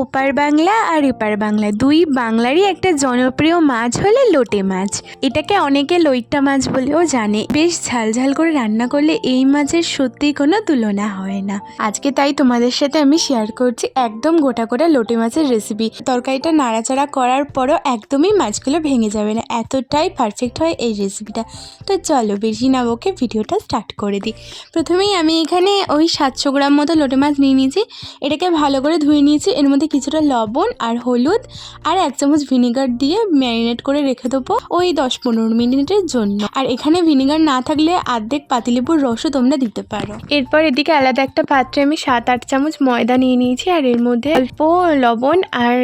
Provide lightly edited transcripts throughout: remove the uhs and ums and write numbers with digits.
ওপার বাংলা আর এপার বাংলা দুই বাংলারই একটা জনপ্রিয় মাছ হলো লোটে মাছ। এটাকে অনেকে লইট্টা মাছ বলেও জানে। বেশ ঝালঝাল করে রান্না করলে এই মাছের সত্যিই কোনো তুলনা হয় না। আজকে তাই তোমাদের সাথে আমি শেয়ার করছি একদম গোটা গোটা লোটে মাছের রেসিপি। তরকারিটা নাড়াচাড়া করার পরও একদমই মাছগুলো ভেঙে যাবে না, এতটাই পারফেক্ট হয় এই রেসিপিটা। তো চলো বেশি না বকে ভিডিওটা স্টার্ট করে দিই। প্রথমেই আমি এখানে ওই 700 গ্রাম মতো লোটে মাছ নিয়ে নিয়েছি। এটাকে ভালো করে ধুয়ে নিয়েছি। এর মধ্যে কিছুটা লবণ আর হলুদ আর 1 চামচ ভিনিগার দিয়ে ম্যারিনেট করে রেখে দেবো ওই 10-15 মিনিটের জন্য। আর এখানে ভিনিগার না থাকলে অর্ধেক পাতিলেবুর রসও তোমরা দিতে পারো। এরপর এদিকে আলাদা একটা পাত্রে আমি 7-8 চামচ ময়দা নিয়ে নিয়েছি, আর এর মধ্যে অল্প লবণ আর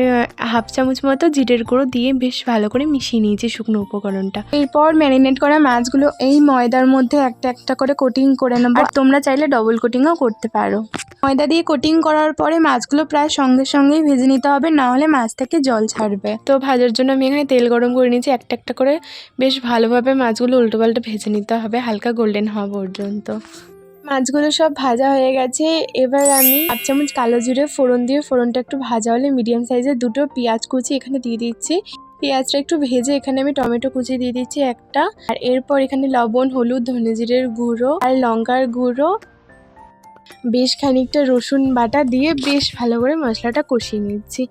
1/2 চামচ মতো জিরের গুঁড়ো দিয়ে বেশ ভালো করে মিশিয়ে নিয়েছি শুকনো উপকরণটা। এরপর ম্যারিনেট করা মাছগুলো এই ময়দার মধ্যে একটা একটা করে কোটিং করে নেবো। আর তোমরা চাইলে ডবল কোটিংও করতে পারো। ময়দা দিয়ে কোটিং করার পরে মাছগুলো প্রায় সঙ্গে সঙ্গেই ভেজে নিতে হবে, না হলে মাছ থেকে জল ছাড়বে। তো ভাজার জন্য আমি এখানে তেল গরম করে নিয়েছি। একটা একটা করে বেশ ভালোভাবে মাছগুলো উল্টো পাল্টা ভেজে নিতে হবে হালকা গোল্ডেন হওয়া পর্যন্ত। মাছগুলো সব ভাজা হয়ে গেছে। এবার আমি 1 চামচ কালো জিরে ফোড়ন দিয়ে, ফোড়নটা একটু ভাজা হলে মিডিয়াম সাইজের 2টো পেঁয়াজ কুচি এখানে দিয়ে দিচ্ছি। পেঁয়াজটা একটু ভেজে এখানে আমি টমেটো কুচি দিয়ে দিচ্ছি একটা। আর এরপর এখানে লবণ, হলুদ, ধনে জিরের গুঁড়ো আর লঙ্কার গুঁড়ো, বেশ খানিকটা রসুন বাটা দিয়ে বেশ ভালো করে মশলাটা কষিয়ে নিচ্ছি।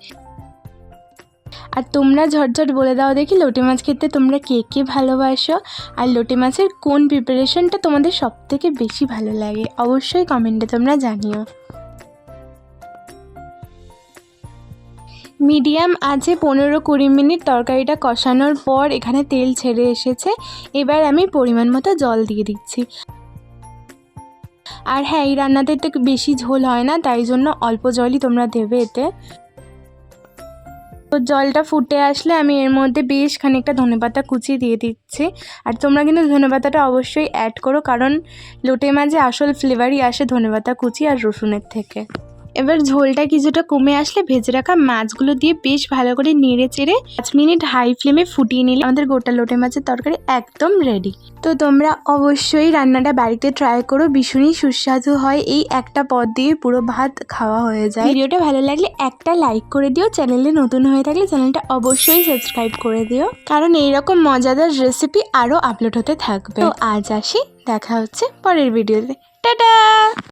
আর তোমরা ঝটঝট বলে দাও দেখি লোটে মাছ খেতে তোমরা কে কে ভালোবাসো, আর লোটে মাছের কোন প্রিপারেশনটা তোমাদের সবথেকে বেশি ভালো লাগে অবশ্যই কমেন্টে তোমরা জানিও। মিডিয়াম আছে 15-20 মিনিট তরকারিটা কষানোর পর এখানে তেল ছেড়ে এসেছে। এবার আমি পরিমাণ মতো জল দিয়ে দিচ্ছি। আর হ্যাঁ, এই রান্নাতে একটু বেশি ঝোল হয় না, তাই জন্য অল্প জলই তোমরা দেবে এতে। তো জলটা ফুটে আসলে আমি এর মধ্যে বেশ খানিকটা ধনেপাতা কুচি দিয়ে দিচ্ছি। আর তোমরা কিন্তু ধনেপাতাটা অবশ্যই অ্যাড করো, কারণ লোটে মাঝে আসল ফ্লেভারই আসে ধনেপাতা কুচি আর রসুনের থেকে। এবার ঝোলটা কিছুটা কমে আসলে ভেজে রাখা মাছগুলো দিয়ে বেশ ভালো করে নেড়ে চেড়ে 5 মিনিট হাই ফ্লেমে ফুটিয়ে নিলে আমাদের গোটা লোটে মাছের তরকারি একদম রেডি। তো তোমরা অবশ্যই রান্নাটা বাড়িতে ট্রাই করো, ভীষণই সুস্বাদু হয়। এই একটা পদ দিয়ে পুরো ভাত খাওয়া হয়ে যায়। ভিডিওটা ভালো লাগলে একটা লাইক করে দিও, চ্যানেলে নতুন হয়ে থাকলে চ্যানেলটা অবশ্যই সাবস্ক্রাইব করে দিও, কারণ এইরকম মজাদার রেসিপি আরও আপলোড হতে থাকবে। তো আজ আসি, দেখা হচ্ছে পরের ভিডিওতে। টাটা।